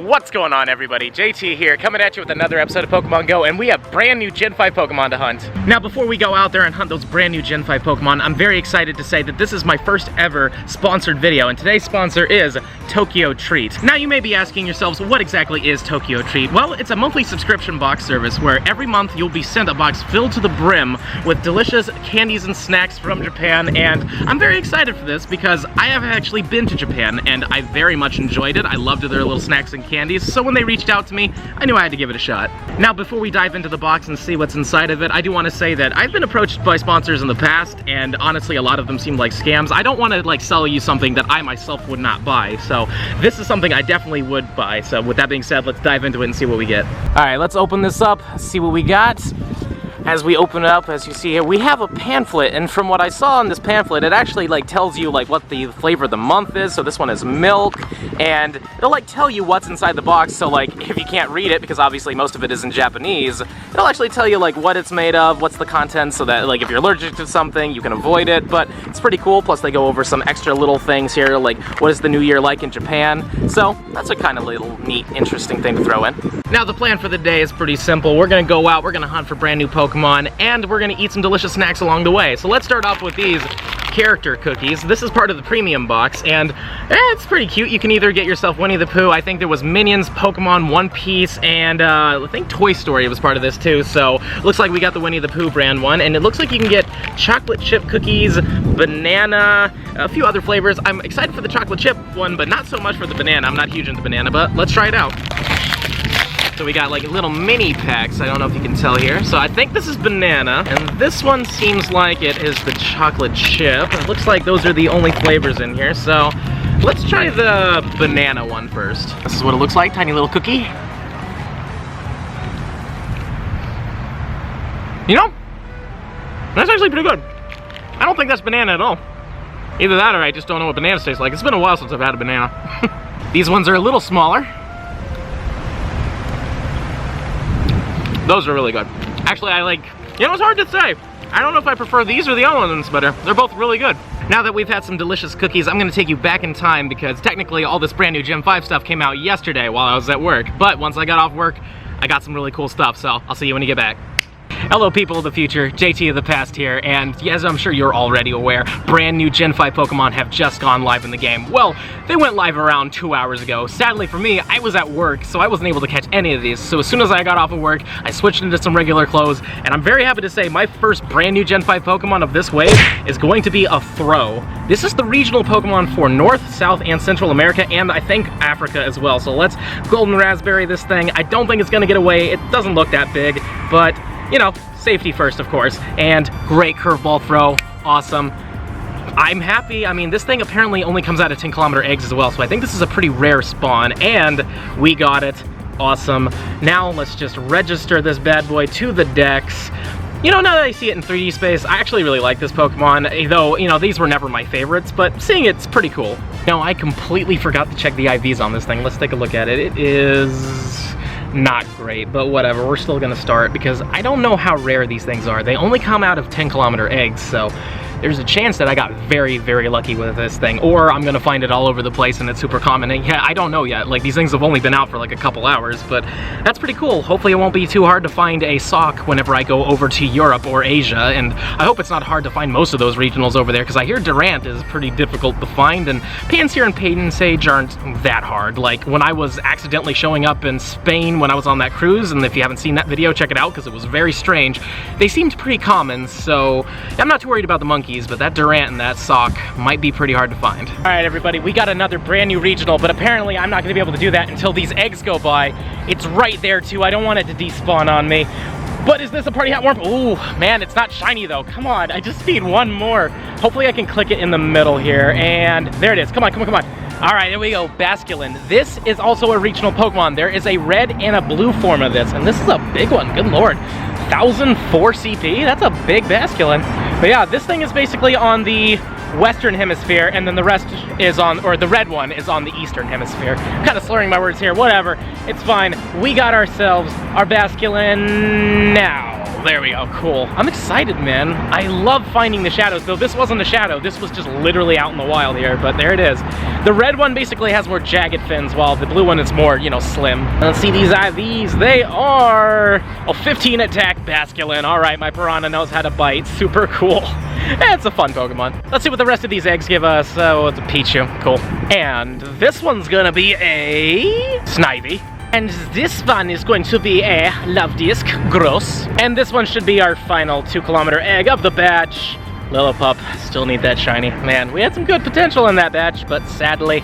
What's going on, everybody? JT here, coming at you with another episode of Pokemon Go, and we have brand new Gen 5 Pokemon to hunt. Now, before we go out there and hunt those brand new Gen 5 Pokemon, I'm very excited to say that this is my first ever sponsored video, and today's sponsor is Tokyo Treat. Now, you may be asking yourselves, what exactly is Tokyo Treat? Well, it's a monthly subscription box service where every month you'll be sent a box filled to the brim with delicious candies and snacks from Japan, and I'm very excited for this because I have actually been to Japan, and I very much enjoyed it. I loved their little snacks and candies, so when they reached out to me, I knew I had to give it a shot. Now, before we dive into the box and see what's inside of it, I do want to say that I've been approached by sponsors in the past, and honestly, a lot of them seem like scams. I don't want to sell you something that I myself would not buy, so this is something I definitely would buy. So with that being said, let's dive into it and see what we get. All right, let's open this up, see what we got. As we open it up, as you see here, we have a pamphlet, and from what I saw in this pamphlet, it actually tells you what the flavor of the month is. So this one is milk, and it'll tell you what's inside the box. So if you can't read it, because obviously most of it is in Japanese, it'll actually tell you what it's made of, what's the content, so that if you're allergic to something, you can avoid it. But it's pretty cool. Plus they go over some extra little things here, what is the new year like in Japan. So that's a kind of little neat, interesting thing to throw in. Now the plan for the day is pretty simple. We're gonna go out, we're gonna hunt for brand new Pokemon, and we're gonna eat some delicious snacks along the way. So let's start off with these character cookies. This is part of the premium box, and it's pretty cute. You can either get yourself Winnie the Pooh. I think there was Minions, Pokemon, One Piece, and I think Toy Story was part of this too. So looks like we got the Winnie the Pooh brand one, and it looks like you can get chocolate chip cookies, banana, a few other flavors. I'm excited for the chocolate chip one, but not so much for the banana. I'm not huge into banana, but let's try it out. So we got little mini packs, I don't know if you can tell here. So I think this is banana, and this one seems like it is the chocolate chip. It looks like those are the only flavors in here, so let's try the banana one first. This is what it looks like, tiny little cookie. You know, that's actually pretty good. I don't think that's banana at all. Either that or I just don't know what bananas taste like. It's been a while since I've had a banana. These ones are a little smaller. Those are really good. Actually, it's hard to say. I don't know if I prefer these or the other ones better. They're both really good. Now that we've had some delicious cookies, I'm gonna take you back in time because technically all this brand new Gen 5 stuff came out yesterday while I was at work. But once I got off work, I got some really cool stuff, so I'll see you when you get back. Hello people of the future, JT of the past here, and as I'm sure you're already aware, brand new Gen 5 Pokemon have just gone live in the game. Well, they went live around 2 hours ago. Sadly for me, I was at work, so I wasn't able to catch any of these. So as soon as I got off of work, I switched into some regular clothes, and I'm very happy to say my first brand new Gen 5 Pokemon of this wave is going to be a Throw. This is the regional Pokemon for North, South, and Central America, and I think Africa as well. So let's Golden Raspberry this thing. I don't think it's gonna get away. It doesn't look that big, but you know, safety first, of course, and great curveball throw, awesome. I'm happy. I mean, this thing apparently only comes out of 10-kilometer eggs as well, so I think this is a pretty rare spawn, and we got it. Awesome. Now let's just register this bad boy to the Dex. You know, now that I see it in 3D space, I actually really like this Pokemon, though, these were never my favorites, but seeing it's pretty cool. Now, I completely forgot to check the IVs on this thing. Let's take a look at it. It is not great, but whatever, we're still gonna start because I don't know how rare these things are. They only come out of 10-kilometer eggs, so there's a chance that I got very, very lucky with this thing, or I'm gonna find it all over the place and it's super common. And yeah, I don't know yet. These things have only been out for a couple hours, but that's pretty cool. Hopefully it won't be too hard to find a sock whenever I go over to Europe or Asia, and I hope it's not hard to find most of those regionals over there, because I hear Durant is pretty difficult to find, and Pansear and Payton Sage aren't that hard. When I was accidentally showing up in Spain when I was on that cruise, and if you haven't seen that video, check it out because it was very strange. They seemed pretty common, so I'm not too worried about the monkeys, but that Durant and that sock might be pretty hard to find. All right, everybody, we got another brand new regional, but apparently I'm not gonna be able to do that until these eggs go by. It's right there too. I don't want it to despawn on me. But is this a party hat worm? Ooh, man, it's not shiny though. Come on, I just need one more. Hopefully I can click it in the middle here, and there it is. Come on, come on, come on. All right, there we go, Basculin. This is also a regional Pokemon. There is a red and a blue form of this, and this is a big one, good lord. 1004 CP, that's a big Basculin. But yeah, this thing is basically on the Western Hemisphere, and then the rest is on, or the red one is on the Eastern Hemisphere. Kind of slurring my words here, whatever, it's fine. We got ourselves our Basculin now. There we go, cool. I'm excited, man. I love finding the shadows, though this wasn't a shadow. This was just literally out in the wild here, but there it is. The red one basically has more jagged fins, while the blue one is more, you know, slim. Let's see these IVs. They are 15 attack Basculin. All right, my Piranha knows how to bite. Super cool. It's a fun Pokemon. Let's see what the rest of these eggs give us. Oh, it's a Pichu. Cool. And this one's gonna be a Snivy. And this one is going to be a Love Disc. Gross. And this one should be our final 2-kilometer egg of the batch. Lillipup. Still need that shiny. Man, we had some good potential in that batch, but sadly,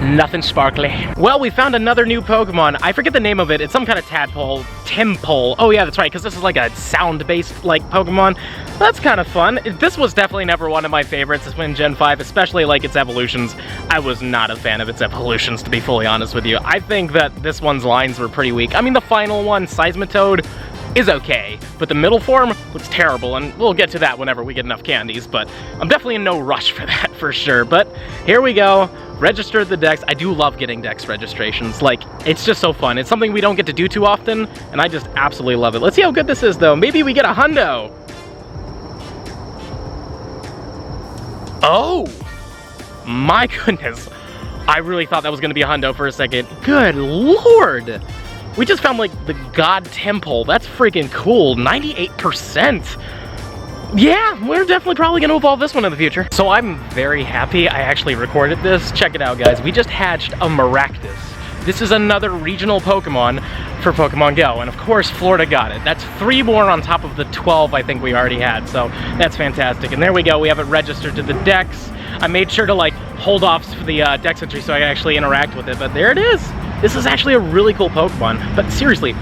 nothing sparkly. Well, we found another new Pokemon. I forget the name of it. It's some kind of tadpole. Tempole. Oh yeah, that's right, because this is like a sound-based like Pokemon. That's kind of fun. This was definitely never one of my favorites in Gen 5, especially like its evolutions. I was not a fan of its evolutions, to be fully honest with you. I think that this one's lines were pretty weak. I mean, the final one, Seismitoad, is okay, but the middle form looks terrible, and we'll get to that whenever we get enough candies, but I'm definitely in no rush for that for sure. But here we go. Registered the Dex. I do love getting Dex registrations. Like, it's just so fun. It's something we don't get to do too often, and I just absolutely love it. Let's see how good this is, though. Maybe we get a hundo. Oh! My goodness. I really thought that was going to be a hundo for a second. Good lord! We just found, like, the God Temple. That's freaking cool. 98%. Yeah, we're definitely probably going to evolve this one in the future. So I'm very happy I actually recorded this. Check it out, guys. We just hatched a Maractus. This is another regional Pokemon for Pokemon Go, and of course Florida got it. That's 3 more on top of the 12 I think we already had, so that's fantastic. And there we go, we have it registered to the Dex. I made sure to like hold off for the Dex entry so I can actually interact with it, but there it is. This is actually a really cool Pokemon, but seriously,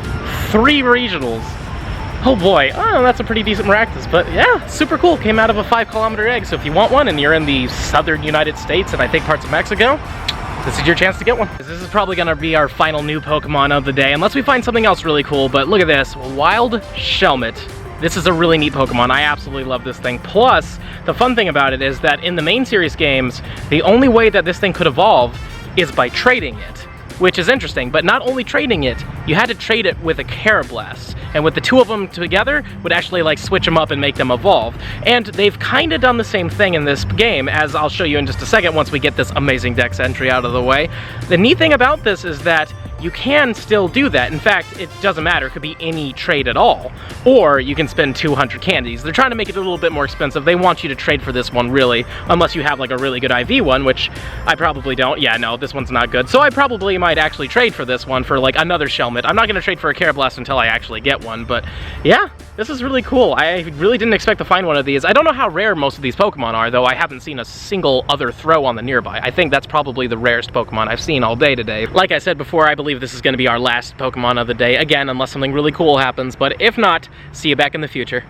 3 regionals. Oh boy, oh, that's a pretty decent Maractus, but yeah, super cool. Came out of a 5-kilometer egg, so if you want one and you're in the southern United States and I think parts of Mexico, this is your chance to get one. This is probably gonna be our final new Pokemon of the day, unless we find something else really cool, but look at this, Wild Shelmet. This is a really neat Pokemon. I absolutely love this thing. Plus, the fun thing about it is that in the main series games, the only way that this thing could evolve is by trading it, which is interesting, but not only trading it, you had to trade it with a Carablast. And with the 2 of them together, would actually like switch them up and make them evolve. And they've kind of done the same thing in this game, as I'll show you in just a second once we get this amazing Dex entry out of the way. The neat thing about this is that you can still do that. In fact, it doesn't matter. It could be any trade at all. Or you can spend 200 candies. They're trying to make it a little bit more expensive. They want you to trade for this one, really, unless you have like a really good IV one, which I probably don't. Yeah, no, this one's not good. So I probably might actually trade for this one for like another Shelmet. I'm not going to trade for a Carablast until I actually get one, but yeah, this is really cool. I really didn't expect to find one of these. I don't know how rare most of these Pokemon are, though. I haven't seen a single other throw on the nearby. I think that's probably the rarest Pokemon I've seen all day today. Like I said before, I believe this is going to be our last Pokemon of the day, again, unless something really cool happens, but if not, see you back in the future.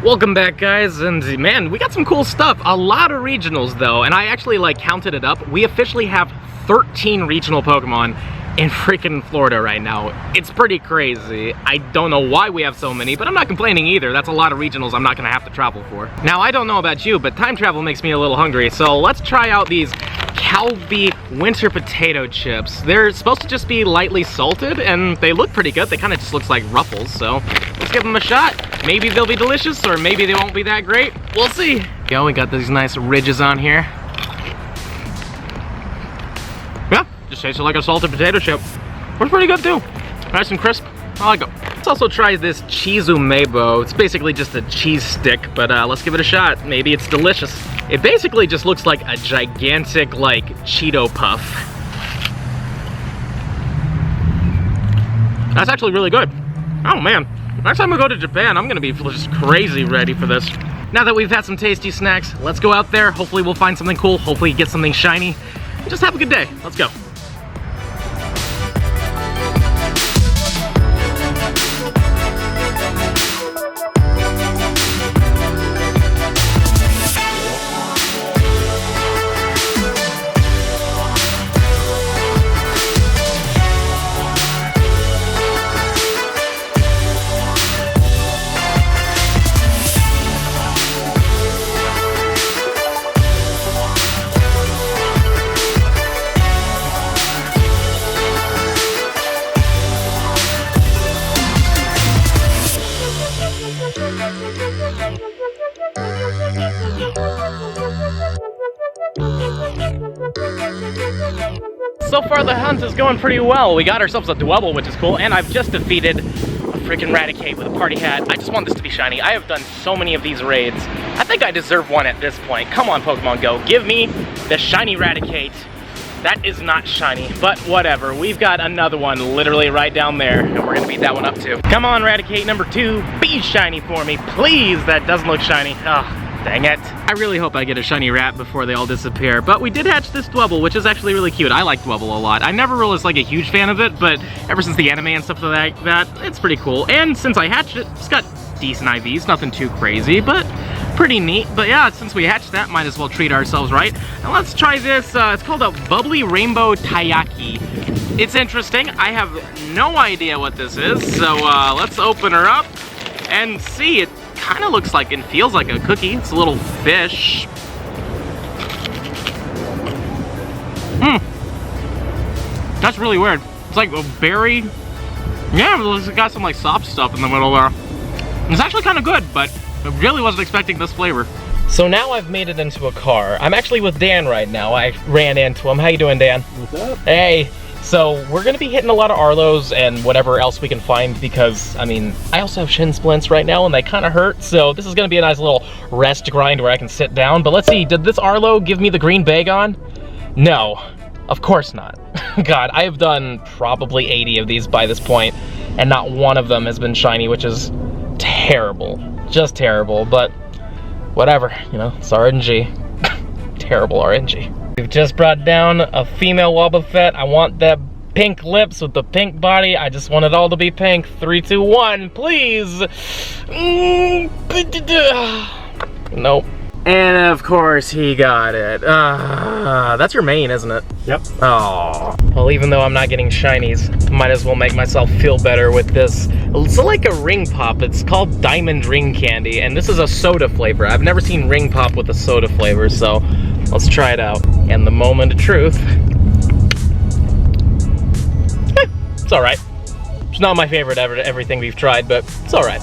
Welcome back, guys, and man, we got some cool stuff. A lot of regionals, though, and I actually like counted it up. We officially have 13 regional Pokemon in freaking Florida right now. It's pretty crazy. I don't know why we have so many, but I'm not complaining either. That's a lot of regionals I'm not gonna have to travel for. Now, I don't know about you, but time travel makes me a little hungry, so let's try out these Calbee winter potato chips. They're supposed to just be lightly salted, and they look pretty good. They kind of just look like Ruffles, so let's give them a shot. Maybe they'll be delicious, or maybe they won't be that great. We'll see. Yo, we got these nice ridges on here. Yeah, just tasted like a salted potato chip. Looks pretty good too. Nice and crisp. I like it. Let's also try this Chizumebo. It's basically just a cheese stick, but let's give it a shot. Maybe it's delicious. It basically just looks like a gigantic, like, Cheeto puff. That's actually really good. Oh man, next time we go to Japan, I'm gonna be just crazy ready for this. Now that we've had some tasty snacks, let's go out there. Hopefully we'll find something cool. Hopefully get something shiny. Just have a good day. Let's go. far the hunt is going pretty well. We got ourselves a Dwebble, which is cool, and I've just defeated a freaking Raticate with a party hat. I just want this to be shiny. I have done so many of these raids. I think I deserve one at this point. Come on, Pokemon Go. Give me the shiny Raticate. That is not shiny, but whatever. We've got another one literally right down there, and we're gonna beat that one up too. Come on, Raticate number 2, be shiny for me. Please, that doesn't look shiny. Oh, dang it. I really hope I get a shiny rat before they all disappear, but we did hatch this Dwebble, which is actually really cute. I like Dwebble a lot. I never really was like a huge fan of it, but ever since the anime and stuff like that, it's pretty cool. And since I hatched it, it's got decent IVs, nothing too crazy, but pretty neat. But yeah, since we hatched that, might as well treat ourselves right. Now let's try this, it's called a Bubbly Rainbow Taiyaki. It's interesting. I have no idea what this is, so let's open her up and see. It kind of looks like and feels like a cookie. It's a little fish. That's really weird. It's like a berry. Yeah, it's got some like soft stuff in the middle there. It's actually kind of good, but I really wasn't expecting this flavor. So now I've made it into a car. I'm actually with Dan right now. I ran into him. How you doing, Dan? What's up? Hey. So we're gonna be hitting a lot of Arlos and whatever else we can find because, I mean, I also have shin splints right now and they kind of hurt. So this is gonna be a nice little rest grind where I can sit down. But let's see, did this Arlo give me the green Bagon? No, of course not. God, I have done probably 80 of these by this point and not one of them has been shiny, which is terrible, just terrible, but whatever, you know, it's RNG. Terrible RNG. We've just brought down a female Wobbuffet. I want that pink lips with the pink body. I just want it all to be pink. 3, 2, 1, please. Nope. And of course he got it. That's your main, isn't it? Yep. Oh. Well, even though I'm not getting shinies, might as well make myself feel better with this. It's like a ring pop. It's called Diamond Ring Candy, and this is a soda flavor. I've never seen ring pop with a soda flavor, so let's try it out. And the moment of truth. It's all right. It's not my favorite ever to everything we've tried, but it's all right.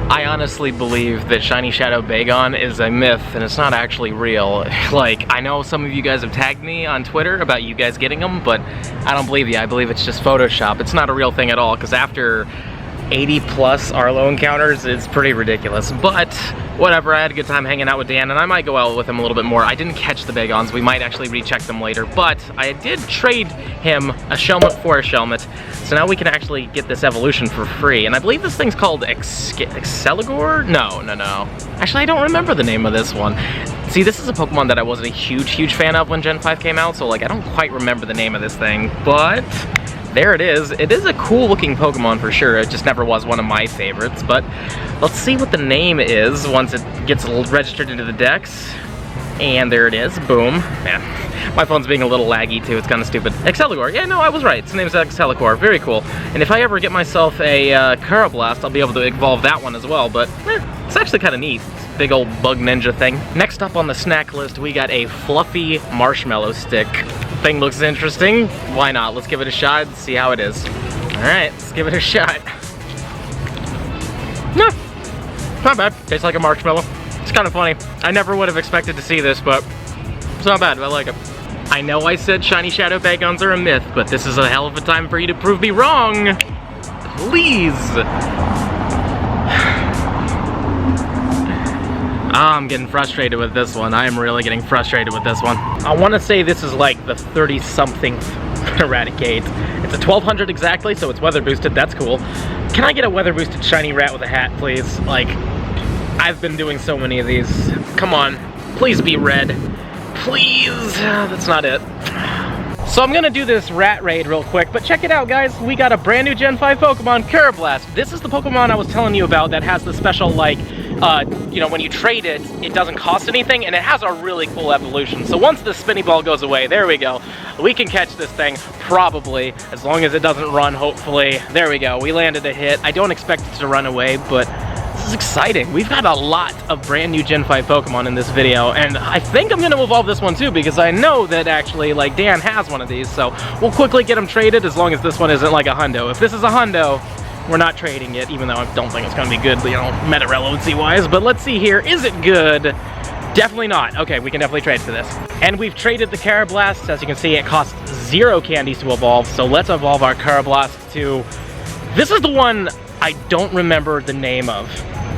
I honestly believe that Shiny Shadow Bagon is a myth and it's not actually real. Like, I know some of you guys have tagged me on Twitter about you guys getting them, but I don't believe you. I believe it's just Photoshop. It's not a real thing at all, because after 80 plus Arlo encounters, it's pretty ridiculous. But whatever, I had a good time hanging out with Dan, and I might go out with him a little bit more. I didn't catch the Bagons. We might actually recheck them later, but I did trade him a Shelmet for a Shelmet, so now we can actually get this evolution for free. And I believe this thing's called Exceligor? No. Actually, I don't remember the name of this one. See, this is a Pokemon that I wasn't a huge fan of when Gen 5 came out, so like I don't quite remember the name of this thing, but there it is. It is a cool looking Pokemon for sure. It just never was one of my favorites, but let's see what the name is once it gets registered into the Dex. And there it is, boom. Man, my phone's being a little laggy too, it's kind of stupid. Exceligor, yeah, no, I was right. Its name's Exceligor, very cool. And if I ever get myself a Carablast, I'll be able to evolve that one as well, but it's actually kind of neat. Big old bug ninja thing. Next up on the snack list, we got a fluffy marshmallow stick. Thing looks interesting. Why not? Let's give it a shot and see how it is. Alright, let's give it a shot. No, not bad. Tastes like a marshmallow. It's kind of funny. I never would have expected to see this, but it's not bad. I like it. I know I said Shiny Shadow Bagons are a myth, but this is a hell of a time for you to prove me wrong. Please. I'm getting frustrated with this one. I am really getting frustrated with this one. I want to say this is like the 30-something Eradicate. It's a 1200 exactly, so it's weather boosted. That's cool. Can I get a weather boosted shiny rat with a hat, please? Like, I've been doing so many of these. Come on, please be red. Please, that's not it. So I'm gonna do this rat raid real quick, but check it out, guys. We got a brand new Gen 5 Pokemon, Karrablast. This is the Pokemon I was telling you about that has the special, like, you know, when you trade it, it doesn't cost anything, and it has a really cool evolution. So once the spinny ball goes away, there we go. We can catch this thing, probably, as long as it doesn't run, hopefully. There we go, we landed a hit. I don't expect it to run away, but this is exciting. We've got a lot of brand new Gen 5 Pokemon in this video, and I think I'm gonna evolve this one too, because I know that actually, like, Dan has one of these, so we'll quickly get him traded as long as this one isn't like a hundo. If this is a hundo, we're not trading it, even though I don't think it's gonna be good, you know, meta relevancy wise, but let's see here. Is it good? Definitely not. Okay, we can definitely trade for this. And we've traded the Karrablast. As you can see, it costs 0 candies to evolve, so let's evolve our Karrablast to... This is the one I don't remember the name of.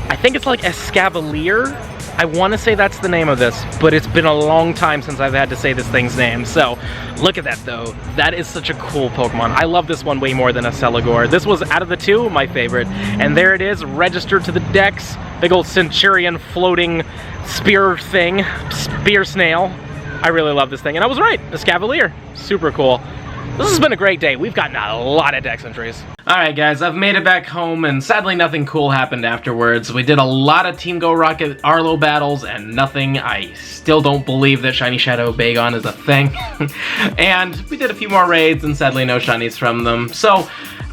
I think it's like Escavalier. I want to say that's the name of this, but it's been a long time since I've had to say this thing's name. So look at that though. That is such a cool Pokemon. I love this one way more than a Celigore. This was, out of the two, my favorite. And there it is, registered to the Dex. Big old Centurion floating spear thing, spear snail. I really love this thing, and I was right, Escavalier. Super cool. This has been a great day. We've gotten a lot of Dex entries. Alright guys, I've made it back home, and sadly nothing cool happened afterwards. We did a lot of Team Go Rocket Arlo battles, and nothing. I still don't believe that Shiny Shadow Bagon is a thing. And we did a few more raids, and sadly no shinies from them. So,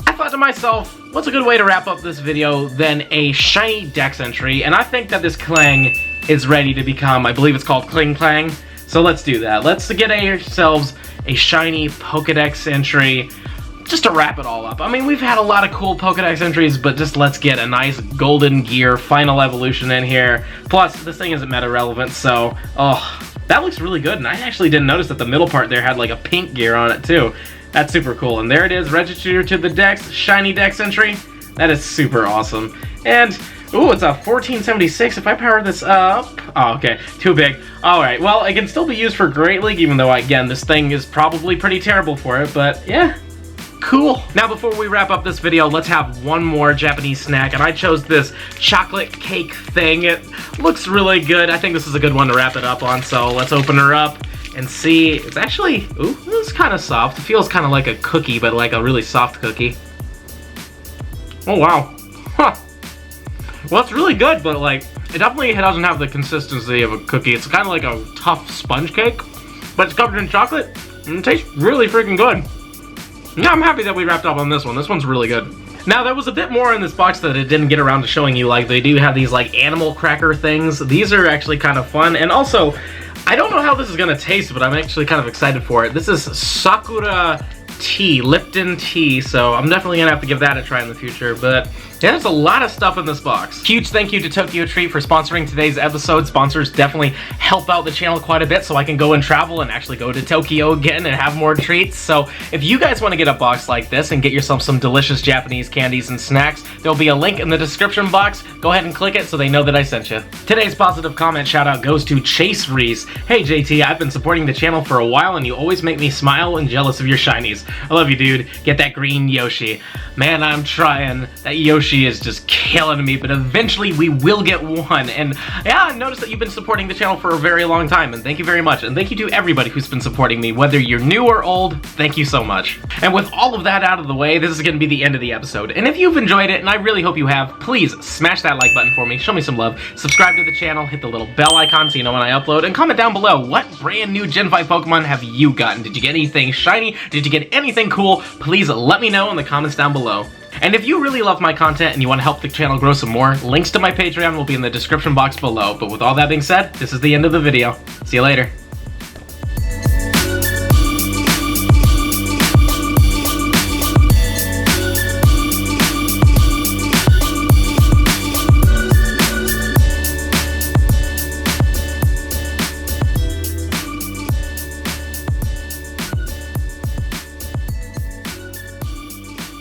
I thought to myself, what's a good way to wrap up this video than a shiny Dex entry? And I think that this Clang is ready to become, I believe it's called Kling Clang. So let's do that. Let's get ourselves a shiny Pokedex entry, just to wrap it all up. I mean, we've had a lot of cool Pokedex entries, but just let's get a nice golden gear final evolution in here. Plus, this thing isn't meta relevant, so, oh, that looks really good. And I actually didn't notice that the middle part there had like a pink gear on it too. That's super cool. And there it is, registered to the Dex, shiny Dex entry. That is super awesome. And, ooh, it's a 1476. If I power this up... Oh, okay. Too big. Alright, well, it can still be used for Great League, even though, again, this thing is probably pretty terrible for it, but, yeah. Cool. Now, before we wrap up this video, let's have one more Japanese snack, and I chose this chocolate cake thing. It looks really good. I think this is a good one to wrap it up on, so let's open her up and see. It's actually... Ooh, this is kind of soft. It feels kind of like a cookie, but like a really soft cookie. Oh, wow. Huh. Well, it's really good, but, like, it definitely doesn't have the consistency of a cookie. It's kind of like a tough sponge cake, but it's covered in chocolate, and it tastes really freaking good. Yeah, I'm happy that we wrapped up on this one. This one's really good. Now, there was a bit more in this box that it didn't get around to showing you. Like, they do have these, like, animal cracker things. These are actually kind of fun, and also, I don't know how this is going to taste, but I'm actually kind of excited for it. This is Sakura tea, Lipton tea, so I'm definitely gonna have to give that a try in the future, but yeah, there's a lot of stuff in this box. Huge thank you to Tokyo Treat for sponsoring today's episode. Sponsors definitely help out the channel quite a bit so I can go and travel and actually go to Tokyo again and have more treats. So if you guys want to get a box like this and get yourself some delicious Japanese candies and snacks, there'll be a link in the description box. Go ahead and click it so they know that I sent you. Today's positive comment shout out goes to Chase Reese. Hey JT, I've been supporting the channel for a while and you always make me smile and jealous of your shinies. I love you, dude. Get that green Yoshi. Man, I'm trying. That Yoshi is just killing me, but eventually we will get one. And yeah, I noticed that you've been supporting the channel for a very long time, and thank you very much. And thank you to everybody who's been supporting me, whether you're new or old, thank you so much. And with all of that out of the way, this is going to be the end of the episode. And if you've enjoyed it, and I really hope you have, please smash that like button for me, show me some love, subscribe to the channel, hit the little bell icon so you know when I upload, and comment down below, what brand new Gen 5 Pokemon have you gotten? Did you get anything shiny? Did you get anything cool? Please let me know in the comments down below. And if you really love my content and you want to help the channel grow some more, links to my Patreon will be in the description box below. But with all that being said, this is the end of the video. See you later.